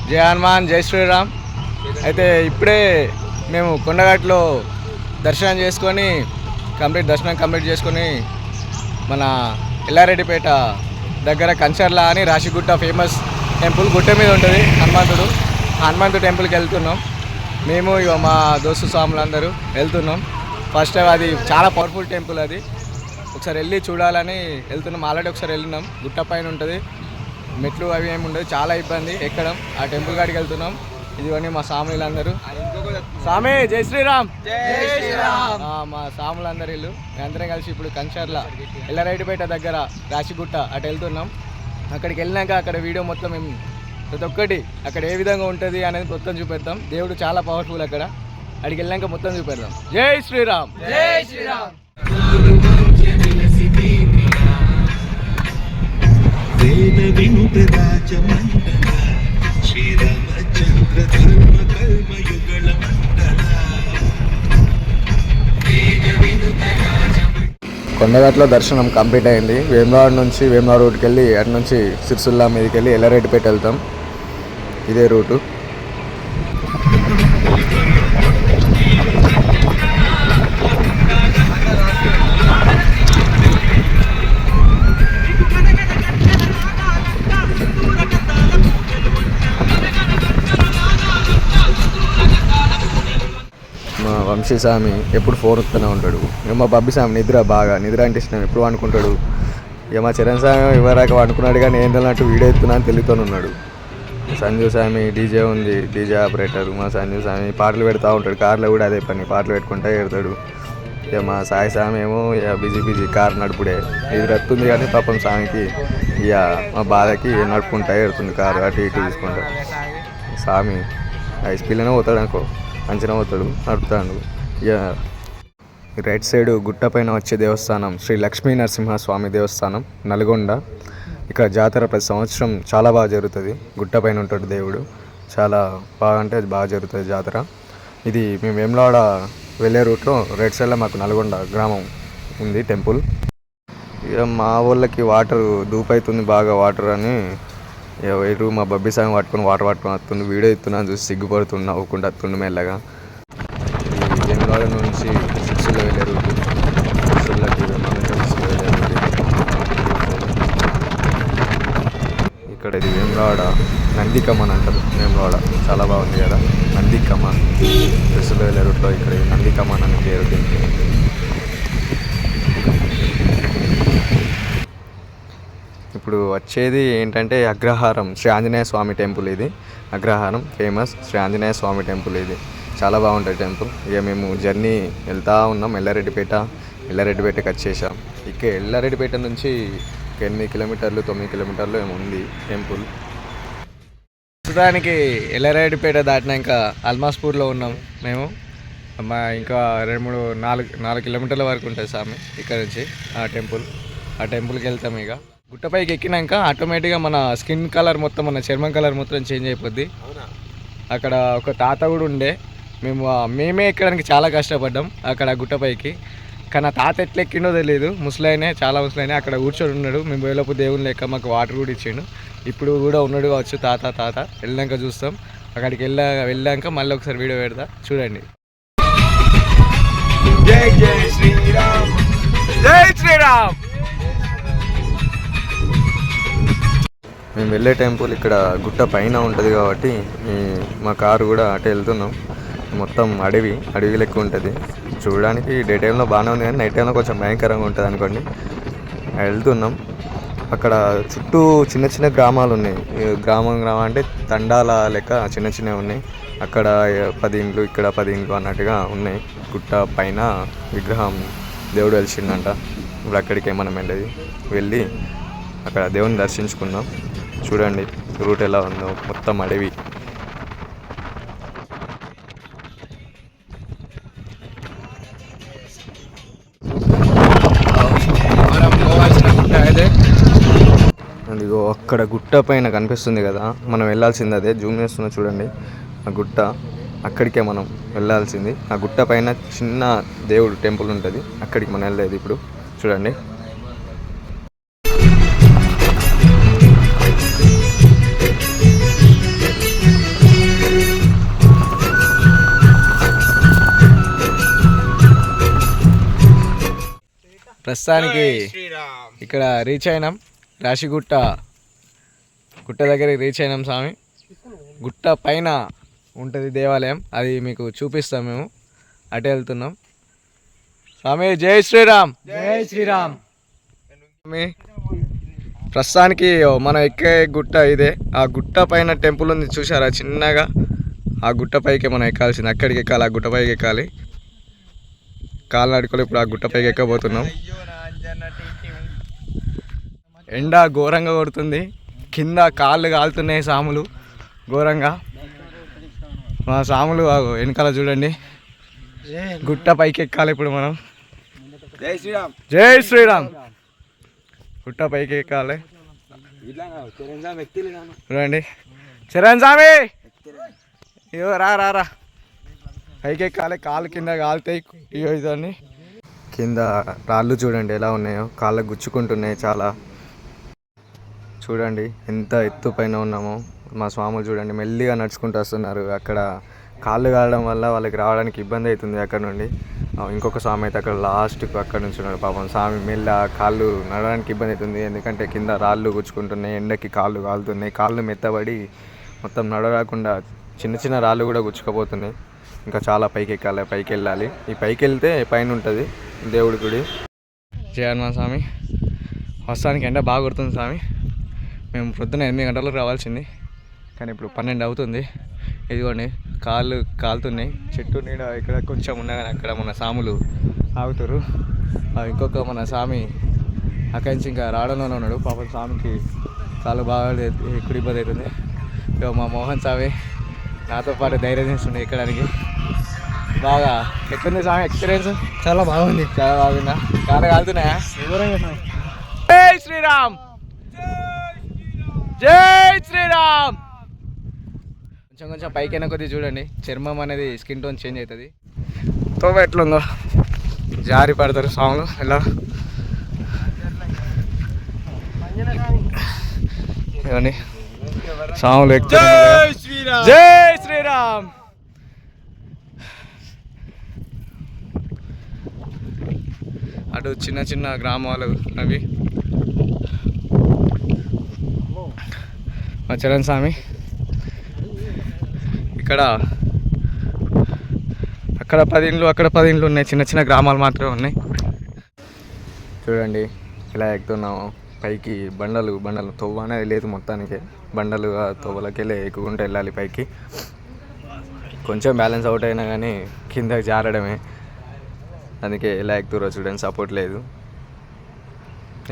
జై హనుమాన్, జై శ్రీరామ్. అయితే ఇప్పుడే మేము కొండగట్టులో దర్శనం చేసుకొని దర్శనం కంప్లీట్ చేసుకొని మన ఎల్లారెడ్డిపేట దగ్గర కంచర్ల అని రాశిగుట్ట ఫేమస్ టెంపుల్ గుట్ట మీద ఉంటుంది హనుమంతుడు టెంపుల్కి వెళ్తున్నాం. మేము ఇక మా దోస్తు స్వాములందరూ వెళ్తున్నాం. ఫస్ట్ టైం అది చాలా పవర్ఫుల్ టెంపుల్, అది ఒకసారి వెళ్ళి చూడాలని వెళ్తున్నాం. ఆల్రెడీ ఒకసారి వెళ్ళినాం. గుట్ట పైన ఉంటుంది, మెట్లు అవి ఏమి ఉండదు, చాలా ఇబ్బంది ఎక్కడం. ఆ టెంపుల్ కాడికి వెళ్తున్నాం. ఇదివన్నీ మా సాములందరూ. స్వామి జై శ్రీరామ్. మా సాములందరూ ఇల్లు అందరం కలిసి ఇప్పుడు కంచర్ల ఎల్లారెడ్డిపేట దగ్గర రాశిగుట్ట అటు వెళ్తున్నాం. అక్కడికి వెళ్ళినాక అక్కడ వీడియో మొత్తం మేము ప్రతి ఒక్కటి అక్కడ ఏ విధంగా ఉంటుంది అనేది మొత్తం చూపెడతాం. దేవుడు చాలా పవర్ఫుల్ అక్కడ. అక్కడికి వెళ్ళాక మొత్తం చూపెడతాం. జై శ్రీరామ్. జై శ్రీరామ్. కొండగట్లో దర్శనం కంప్లీట్ అయింది. వేములవాడ నుంచి వేములవాడ రూట్కి వెళ్ళి అటు నుంచి సిరిసిల్ల మీదకి వెళ్ళి ఎల్లారెడ్డిపేట వెళ్తాం. ఇదే రూటు. మా వంశీస్వామి ఎప్పుడు ఫోన్ వస్తూనే ఉంటాడు. మా బబ్బి స్వామి నిద్ర అంటే ఇష్టం, ఎప్పుడు వండుకుంటాడు. ఇక మా చరణ్ స్వామి ఎవరాక వండుకున్నాడు, కానీ ఏం తెలియనట్టు వీడియో ఎత్తున్నా అని తెలుగుతూనే ఉన్నాడు. సంజు స్వామి డీజే ఉంది, డీజే ఆపరేటర్. మా సంజు స్వామి పాటలు పెడతా ఉంటాడు, కార్లో కూడా అదే పని, పాటలు పెట్టుకుంటా పెడతాడు. ఇక మా సాయి స్వామి ఏమో ఇక బిజీ కార్ నడుపుడే. ఇది రత్తుంది కానీ పాపం స్వామికి ఇక మా బాధకి నడుపుకుంటా పెడుతుంది కారు, అటు ఇటు తీసుకుంటా. స్వామి హై స్పీడ్లోనే పోతాడు అనుకో, మంచిగా పోతాడు, నడుపుతాడు. ఇక రైట్ సైడ్ గుట్ట పైన వచ్చే దేవస్థానం శ్రీ లక్ష్మీ నరసింహస్వామి దేవస్థానం నల్గొండ. ఇక్కడ జాతర ప్రతి సంవత్సరం చాలా బాగా జరుగుతుంది. గుట్ట పైన ఉంటాడు దేవుడు, చాలా బాగా అంటే బాగా జరుగుతుంది జాతర. ఇది మేము వేములవాడ వెళ్ళే రూట్లో రైట్ సైడ్లో మాకు నల్గొండ గ్రామం ఉంది టెంపుల్. ఇక మా వాళ్ళకి వాటర్ దూపైతుంది బాగా వాటర్ అని ఇక మా బబ్బీ సాంగ్ పట్టుకొని వాటర్ వస్తుంది. వీడియో ఇస్తున్నాను చూసి సిగ్గుపడుతున్నా, నవ్వుకుంటూ వస్తుండు మెల్లగా. ఈ వేములవాడ నుంచి సిరిసిల్ల వెళ్ళే రూటు, సిరిసిల్లకి ఇక్కడ ఇది వేములవాడ నందికమ్మ అని అంటారు. వేములవాడ చాలా బాగుంది కదా, నందికమ్మ. సిరిసిల్ల వెళ్ళే రూట్లో ఇక్కడ నందికమ్మ అని పేరు దీనికి. ఇప్పుడు వచ్చేది ఏంటంటే అగ్రహారం శ్రీ ఆంజనేయ స్వామి టెంపుల్. ఇది అగ్రహారం ఫేమస్ శ్రీ ఆంజనేయ స్వామి టెంపుల్. ఇది చాలా బాగుంటుంది టెంపుల్. ఇక మేము జర్నీ వెళ్తూ ఉన్నాం. ఎల్లారెడ్డిపేటకి వచ్చేసాం. ఇక ఎల్లారెడ్డిపేట నుంచి 8 కిలోమీటర్లు 9 కిలోమీటర్లు ఏమో ఉంది టెంపుల్. ప్రస్తుతానికి ఎల్లారెడ్డిపేట దాటినాక అల్మాస్పూర్లో ఉన్నాం మేము. మా ఇంకా 4 కిలోమీటర్ల వరకు ఉంటుంది స్వామి ఇక్కడ నుంచి ఆ టెంపుల్కి వెళ్తాం. ఇక గుట్టపైకి ఎక్కినాక ఆటోమేటిక్గా మన స్కిన్ కలర్ మొత్తం, మన చర్మం కలర్ మొత్తం చేంజ్ అయిపోద్ది. అక్కడ ఒక తాత కూడా ఉండే, మేమే ఎక్కడానికి చాలా కష్టపడ్డాం అక్కడ గుట్టపైకి. కానీ ఆ తాత ఎట్లా ఎక్కిండో తెలియదు, చాలా ముసలైన అక్కడ కూర్చొని ఉన్నాడు. మేము పోయేలోపు దేవుని లెక్క మాకు వాటర్ కూడా ఇచ్చిండు. ఇప్పుడు కూడా ఉన్నాడు కావచ్చు తాత. వెళ్ళాక చూస్తాం. అక్కడికి వెళ్ళాక మళ్ళీ ఒకసారి వీడియో పెడతా, చూడండి. జై జై శ్రీరామ్. జై శ్రీరామ్. మేము వెళ్ళే టెంపుల్ ఇక్కడ గుట్ట పైన ఉంటుంది కాబట్టి మా కారు కూడా అటు వెళ్తున్నాం. మొత్తం అడవి లెక్క ఉంటుంది. చూడడానికి డే టైంలో బాగానే ఉంది, కానీ నైట్ టైంలో కొంచెం భయంకరంగా ఉంటుంది అనుకోండి. వెళ్తున్నాం. అక్కడ చుట్టూ చిన్న గ్రామాలు ఉన్నాయి. గ్రామం అంటే తండాల లెక్క చిన్నవి ఉన్నాయి. అక్కడ 10 ఇండ్లు, ఇక్కడ 10 ఇండ్లు అన్నట్టుగా ఉన్నాయి. గుట్ట పైన విగ్రహం దేవుడు వెలిసిందంట. ఇప్పుడు అక్కడికే మనం వెళ్ళి అక్కడ దేవుని దర్శించుకుందాం. చూడండి రూట్ ఎలా ఉందో, మొత్తం అడవి. అదిగో అక్కడ గుట్ట పైన కనిపిస్తుంది కదా, మనం వెళ్ళాల్సింది అదే. జూమ్ చేస్తున్నా చూడండి, ఆ గుట్ట అక్కడికే మనం వెళ్ళాల్సింది. ఆ గుట్ట పైన చిన్న దేవుడు టెంపుల్ ఉంటుంది, అక్కడికి మనం వెళ్ళలేదు. ఇప్పుడు చూడండి. ప్రస్తుతానికి ఇక్కడ రీచ్ అయినాం. రాశిగుట్ట గుట్ట దగ్గరికి రీచ్ అయినాం స్వామి. గుట్ట పైన ఉంటుంది దేవాలయం, అది మీకు చూపిస్తాం. మేము అటే వెళ్తున్నాం స్వామి. జై శ్రీరామ్. జై శ్రీరామ్. ప్రస్తుతానికి మనం ఎక్కే గుట్ట ఇదే. ఆ గుట్ట పైన టెంపుల్ ఉంది చూసారా చిన్నగా, ఆ గుట్ట పైకి మనం ఎక్కాల్సింది. అక్కడికి ఎక్కాలి, ఆ గుట్ట పైకి ఎక్కాలి. కాలు నడుకోలు ఇప్పుడు ఆ గుట్ట పైకి ఎక్కబోతున్నాం. ఎండ ఘోరంగా కొడుతుంది, కింద కాళ్ళు కాలుతున్నాయి సాములు ఘోరంగా. మా సాములు వెనకాల చూడండి. గుట్ట పైకి ఎక్కాలి ఇప్పుడు మనం. జై శ్రీరామ్. జై శ్రీరామ్. గుట్ట పైకి ఎక్కాలి చూడండి. చరణ్ స్వామి ఇగో రా రా రా, పైకి ఎక్కాలి. కాళ్ళు కింద కాలుతాయి. ఇగో ఇదండి కింద రాళ్ళు చూడండి ఎలా ఉన్నాయో, కాళ్ళకు గుచ్చుకుంటున్నాయి చాలా. చూడండి ఎంత ఎత్తు పైన ఉన్నామో. మా స్వాములు చూడండి మెల్లిగా నడుచుకుంటూ వస్తున్నారు. అక్కడ కాళ్ళు కాలడం వల్ల వాళ్ళకి రావడానికి ఇబ్బంది అవుతుంది అక్కడ నుండి. ఇంకొక స్వామి అయితే అక్కడ లాస్ట్కు అక్కడ నుంచి ఉన్నాడు పాపం. స్వామి మెల్ల కాళ్ళు నడవడానికి ఇబ్బంది అవుతుంది, ఎందుకంటే కింద రాళ్ళు గుచ్చుకుంటున్నాయి, ఎండకి కాళ్ళు కాలుతున్నాయి. కాళ్ళు మెత్తబడి మొత్తం నడవకుండా చిన్న చిన్న రాళ్ళు కూడా గుచ్చుకుపోతున్నాయి. ఇంకా చాలా పైకి ఎక్కాలి, పైకి వెళ్ళాలి. ఈ పైకి వెళ్తే పైన ఉంటుంది దేవుడి గుడి. జయ హనుమాన్ స్వామి. వస్తానికి ఎండ బాగా కొడుతుంది స్వామి. మేము పొద్దున్న 8 గంటలకు రావాల్సింది, కానీ ఇప్పుడు 12 అవుతుంది. ఇదిగోండి కాళ్ళు కాలుతున్నాయి. చెట్టు నీడ ఇక్కడ కొంచెం ఉన్నా కానీ అక్కడ మన సాములు ఆగుతారు. ఇంకొక మన స్వామి అక్కడి నుంచి ఇంకా రావడంలోనే ఉన్నాడు పాపం. స్వామికి కాళ్ళు బాగా ఎప్పుడు ఇబ్బంది అవుతుంది. ఇక మా మోహన్ స్వామి నాతో పాటు ధైర్యం చేస్తుండే ఎక్కడానికి. బాగా ఎట్లుంది స్వామి ఎక్స్పీరియన్స్? చాలా బాగుంది. చాలా బాగుందా? కాళ్ళు కాలుతున్నాయా? జై శ్రీరామ్. జై శ్రీరామ్. కొంచెం కొంచెం పైకైనా కొద్దిగా చూడండి, చర్మం అనేది స్కిన్ టోన్ చేంజ్ అవుతుంది. తోవ ఎట్లుందో జారి పడతారు స్వాములు ఇలా. ఇవన్నీ స్వాములు ఎక్కుతారు. జై శ్రీరామ్. అటు చిన్న చిన్న గ్రామాలు అవి. మా చరణ్ స్వామి ఇక్కడ అక్కడ 10 ఇండ్లు అక్కడ 10 ఇండ్లు ఉన్నాయి, చిన్న చిన్న గ్రామాలు మాత్రమే ఉన్నాయి. చూడండి ఇలా ఎక్కుతున్నాము పైకి. బండలు బండలు తొవ్వ అనేది లేదు మొత్తానికి. బండలు ఆ తొవ్వలకి వెళ్ళి ఎక్కుకుంటూ వెళ్ళాలి పైకి. కొంచెం బ్యాలెన్స్ అవుట్ అయినా కానీ కిందకి జారడమే, అందుకే ఎలా ఎక్కుతారో చూడండి. సపోర్ట్ లేదు,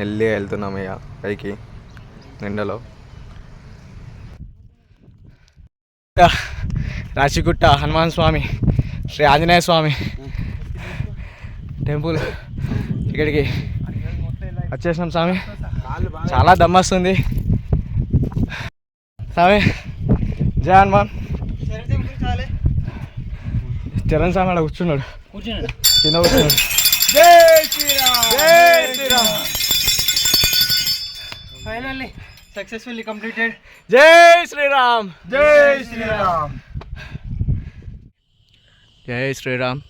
వెళ్ళి వెళ్తున్నాము ఇక పైకి ఎండలో. రాశిగుట్ట హనుమాన్ స్వామి, శ్రీ ఆంజనేయ స్వామి టెంపుల్ ఇక్కడికి వచ్చేసినాం స్వామి. చాలా దమ్మొస్తుంది స్వామి. జై హనుమాన్. చరణ్ స్వామి అలా కూర్చున్నాడు, కింద కూర్చున్నాడు. జై శ్రీరామ్. జై శ్రీరామ్. Finally successfully completed. జై శ్రీరామ్. జై శ్రీరామ్. జై శ్రీరామ్.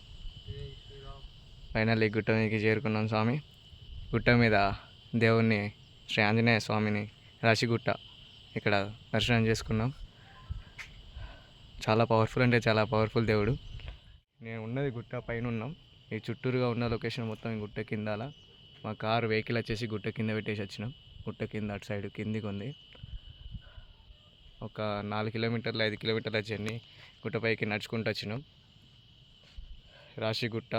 ఫైనల్లీ గుట్ట మీదకి చేరుకున్నాం స్వామి. గుట్ట మీద దేవుణ్ణి శ్రీ ఆంజనేయ స్వామిని రాశిగుట్ట ఇక్కడ దర్శనం చేసుకున్నాం. చాలా పవర్ఫుల్ అంటే చాలా పవర్ఫుల్ దేవుడు. నేను ఉన్నది గుట్ట పైన ఉన్నాం. ఈ చుట్టూరుగా ఉన్న లొకేషన్ మొత్తం ఈ గుట్ట కిందాల. మా కారు వెహికల్ వచ్చేసి గుట్ట కింద పెట్టేసి వచ్చినాం. గుట్ట కింద అటు సైడ్ కిందికి ఉంది. ఒక 4 కిలోమీటర్లు 5 కిలోమీటర్ల జర్నీ గుట్టపైకి నడుచుకుంటూ వచ్చినాం. రాశిగుట్ట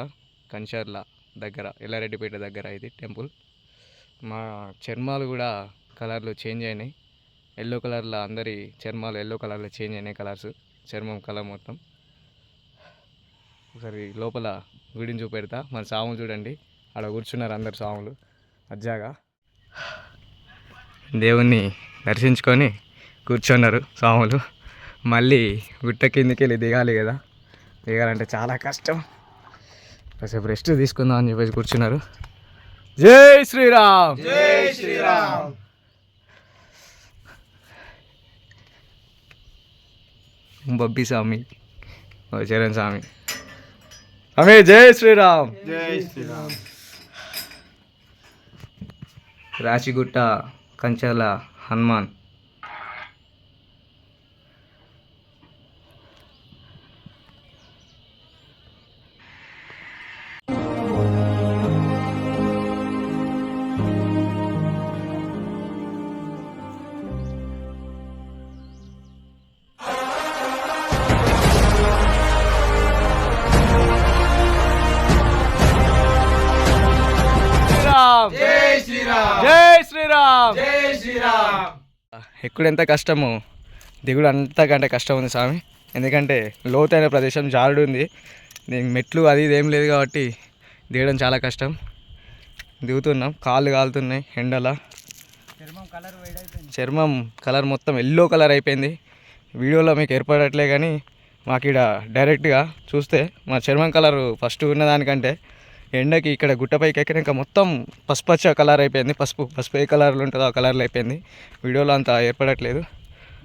కంచర్ల దగ్గర, ఎల్లారెడ్డిపేట దగ్గర ఇది టెంపుల్. మా చర్మాలు కూడా కలర్లు చేంజ్ అయినాయి. ఎల్లో కలర్లో అందరి చర్మాలు ఎల్లో కలర్లో చేంజ్ అయినాయి కలర్స్, చర్మం కలర్ మొత్తం. ఒకసారి లోపల గుడిని చూపెడతా. మన సాములు చూడండి ఆడ కూర్చున్నారు అందరు సాములు అజ్జాగా. దేవుణ్ణి దర్శించుకొని కూర్చున్నారు సాములు. మళ్ళీ గుట్ట కిందికి వెళ్ళి దిగాలి కదా, దిగాలంటే చాలా కష్టం. కాసేపు రెస్ట్ తీసుకుందాం అని చెప్పేసి కూర్చున్నారు. జై శ్రీరామ్. జై శ్రీరామ్. బబ్బీ స్వామి, చరణ్ స్వామి. స్వామి జై శ్రీరామ్. జై శ్రీరామ్. రాచిగుట్ట కంచెల హనుమాన్. జై శ్రీరామ్. జై శ్రీరామ్. జై శ్రీరామ్. ఎక్కుడు ఎంత కష్టమో దిగుడు అంతకంటే కష్టం ఉంది స్వామి. ఎందుకంటే లోతైన ప్రదేశం జారుడు ఉంది, దీనికి మెట్లు అది ఇది ఏం లేదు కాబట్టి దిగడం చాలా కష్టం. దిగుతున్నాం, కాళ్ళు కాలుతున్నాయి ఎండల. చర్మం కలర్ మొత్తం ఎల్లో కలర్ అయిపోయింది. వీడియోలో మీకు ఏర్పడట్లే కానీ మాకు ఇక్కడ డైరెక్ట్గా చూస్తే మా చర్మం కలర్ ఫస్ట్ ఉన్నదానికంటే ఎండకి ఇక్కడ గుట్టపైకి ఎక్కినాక మొత్తం పసుపచ్చ కలర్ అయిపోయింది. పసుపు ఏ కలర్లో ఉంటుందో ఆ కలర్లో అయిపోయింది. వీడియోలో అంత ఏర్పడట్లేదు.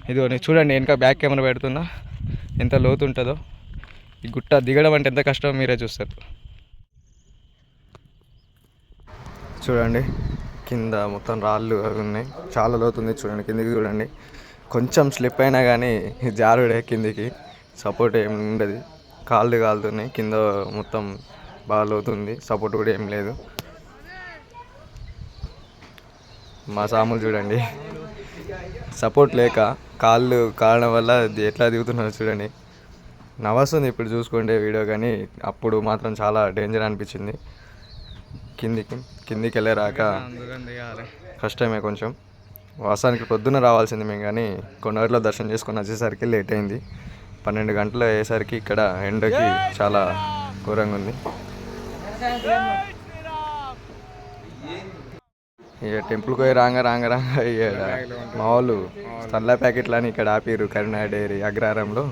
ఇదిగో చూడండి, వెనక బ్యాక్ కెమెరా పెడుతున్నా ఎంత లోతు ఉంటుందో. ఈ గుట్ట దిగడం అంటే ఎంత కష్టమో మీరే చూస్తారు. చూడండి కింద మొత్తం రాళ్ళు అవి ఉన్నాయి, చాలా లోతు ఉంది. చూడండి కిందికి చూడండి, కొంచెం స్లిప్ అయినా కానీ జారుడే, కిందికి సపోర్ట్ ఏమి ఉండదు, కాళ్ళు కాలుతున్నాయి. కింద మొత్తం బాగా లోతుంది, సపోర్ట్ కూడా ఏం లేదు. మా సాములు చూడండి, సపోర్ట్ లేక కాళ్ళు కాలడం వల్ల ఎట్లా దిగుతున్నారు చూడండి. నవ్వొస్తుంది ఇప్పుడు చూసుకుంటే వీడియో, కానీ అప్పుడు మాత్రం చాలా డేంజర్ అనిపించింది. కిందికి వెళ్ళే రాక కష్టమే కొంచెం. వాస్తవానికి పొద్దున్న రావాల్సింది మేము, కానీ కొండగట్లో దర్శనం చేసుకొని వచ్చేసరికి లేట్ అయింది. 12 గంటలు అయ్యేసరికి ఇక్కడ ఎండకి చాలా ఘోరంగా ఉంది. ఇక టెంపుల్కి పోయి రాంగ ఇక మా వాళ్ళు చల్ల ప్యాకెట్లు అని ఇక్కడ ఆపిరు. కరీంనగర్ డైరీ అగ్రహారంలో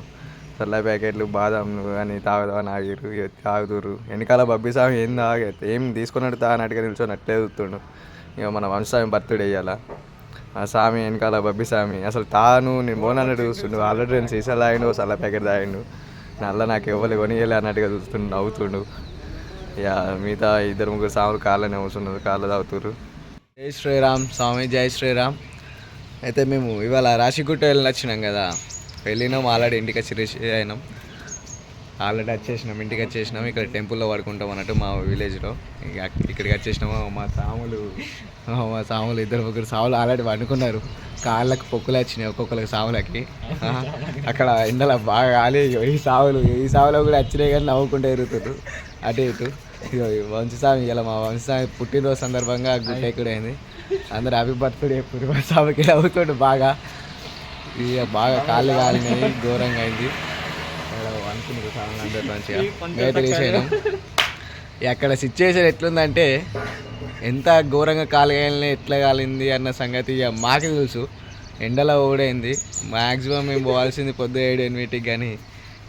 చల్ల ప్యాకెట్లు బాదాంలు అని తాగుదామని ఆగిరు. తాగుతురు. వెనకాల బబ్బీ స్వామి ఏం తీసుకున్నట్టు తాగినట్టుగా నిల్చొని అట్లే చూస్తుండు. ఇక మన వంశస్వామి బర్త్డే వేయాల, ఆ స్వామి వెనకాల బబ్బీ స్వామి అసలు నేను మోనన్నట్టు చూస్తుండు. ఆల్రెడీ 2 సీసాలు తాగిండు, చల్ల ప్యాకెట్ తాగిండు. నల్ల నాకు ఇవ్వలే కొనియలే అన్నట్టుగా చూస్తుండు, నవ్వుతుండు. ఇక మిగతా 2-3 స్వాములు కాళ్ళనే కూర్చున్నారు, కాళ్ళు తాగుతురు. జై శ్రీరామ్ స్వామి, జై శ్రీరామ్. అయితే మేము ఇవాళ రాశిగుట్ట వచ్చినాం కదా, వెళ్ళినాం. ఆల్రెడీ ఇంటికి వచ్చి రిసీవ్ అయినాం, ఆల్రెడీ ఇంటికి వచ్చేసినాం. ఇక్కడ టెంపుల్లో పడుకుంటాం అన్నట్టు మా విలేజ్లో. ఇక్కడికి వచ్చేసినాము. మా సాములు 2-3 సాములు ఆల్రెడీ వండుకున్నారు. కాళ్ళకు పొక్కులు వచ్చినాయి ఒక్కొక్కరికి సాములకి. అక్కడ ఎండలో బాగా కాలి ఈ సావులో కూడా వచ్చినాయి, కానీ నవ్వుకుంటూ ఎరుగుతారు అటు ఇటు. వంశస్వామి ఇలా మా వంశస్వామి పుట్టినరోజు సందర్భంగా గుట్ట ఎక్కుడైంది. అందరు హ్యాపీ బర్త్డే ఎప్పుడు స్వామికి నవ్వుతుండు బాగా. ఇక బాగా కాళ్ళు కాలినాయి, ఘోరంగా అయింది. అనుకున్నారు సాంగ్ అందరు మంచిగా మేత తీసేయడం. అక్కడ సిచ్యువేషన్ ఎట్లుందంటే ఎంత ఘోరంగా కాలు కాలినా ఎట్లా కాలింది అన్న సంగతి ఇక మాకు తెలుసు. ఎండలో ఓడైంది. మ్యాక్సిమం మేము పోవాల్సింది పొద్దు 7-8కి, కానీ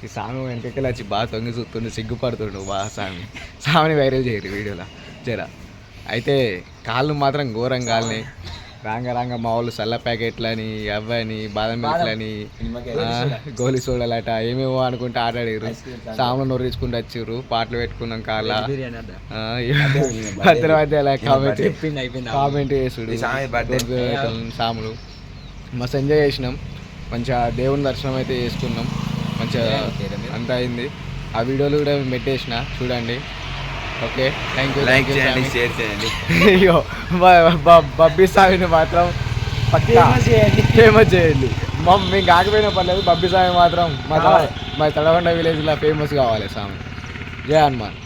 ఈ సామి వెనకకి వచ్చి బాగా తొంగి చూస్తుండు, సిగ్గుపడుతుండు బాగా. సామిని వైరల్ చేయరు వీడియోలో జరా. అయితే కాళ్ళు మాత్రం ఘోరంగా కాలినాయి. రాంగ మా వాళ్ళు చల్ల ప్యాకెట్లని, అవ్వని, బాదం మిల్క్లని, గోలీ సోడాలట ఏమేమో అనుకుంటే ఆడాడారు. సాములు నొర్రించుకుంటూ వచ్చారు, పాటలు పెట్టుకున్నాం కాళ్ళ మధ్య కామెంట్ చేసుడు. సాములు మస్తు ఎంజాయ్ చేసినాం. మంచిగా దేవుని దర్శనం అయితే చేసుకున్నాం, మంచిగా అంతా అయింది. ఆ వీడియోలు కూడా మేము పెట్టేసిన, చూడండి. Okay, thank you. లైక్ చేయండి, షేర్ చేయండి. అయ్యో బబ్బీ స్వామిని మాత్రం ఫేమస్ చేయండి. మేము కాకపోయినా పర్లేదు, బబ్బీ స్వామి మాత్రం మా తడగొండ విలేజ్లో ఫేమస్ కావాలి స్వామి. జై హనుమాన్.